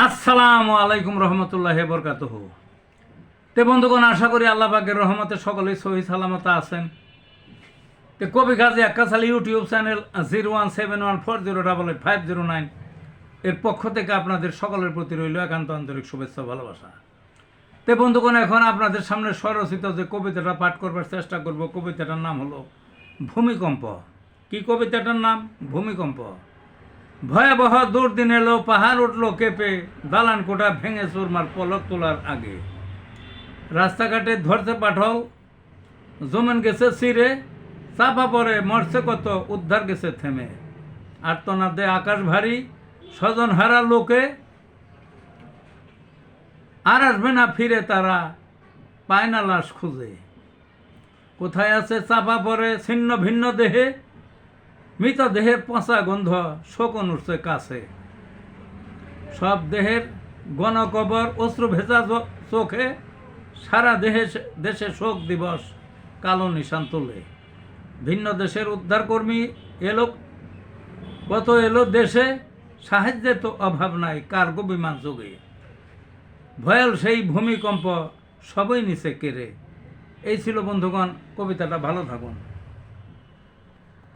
আসসালামু আলাইকুম রহমতুল্লাহ বরকাতুহ। তে বন্ধুগণ, আশা করি আল্লাহ পাকের রহমতে সকলেই সহি সালামত আছেন। তে কবি কাজী আক্কাস আলী ইউটিউব চ্যানেল 017140885009 এর পক্ষ থেকে আপনাদের সকলের প্রতি রইল একান্ত আন্তরিক শুভেচ্ছা ভালোবাসা। তে বন্ধুগণ, এখন আপনাদের সামনে স্বরচিত যে কবিতাটা পাঠ করবার চেষ্টা করব, কবিতাটার নাম হলো ভূমিকম্প। কি কবিতাটার নাম? ভূমিকম্প। ভয়াবহ দুর্দিন এলো, পাহাড় উঠলো কেঁপে, দালান কোটা ভেঙে চুরমার পলক তোলার আগে। রাস্তাঘাটে ধরছে পাঠল, জমেন গেছে ছিঁড়ে, চাপা পড়ে মরছে কত, উদ্ধার গেছে থেমে। আর্তনাদে আকাশ ভারী, স্বজন হারা লোকে, আর আসবে না ফিরে তারা, পায় না লাশ খুঁজে। কোথায় আছে চাপা পড়ে ছিন্ন ভিন্ন দেহে, মৃতদেহের পচা গন্ধ শোকন উঠছে কাছে। সব দেহের গণকবর অশ্রু ভেজা চোখে, সারা দেশে শোক দিবস কালো নিশান তোলে। ভিন্ন দেশের উদ্ধারকর্মী এলো কত এলো দেশে, সাহায্যের তো অভাব নাই কার্গো বিমান যোগে। ভয়াল সেই ভূমিকম্প সবই নিচে কেড়ে। এই ছিল বন্ধুগণ কবিতাটা। ভালো থাকুন।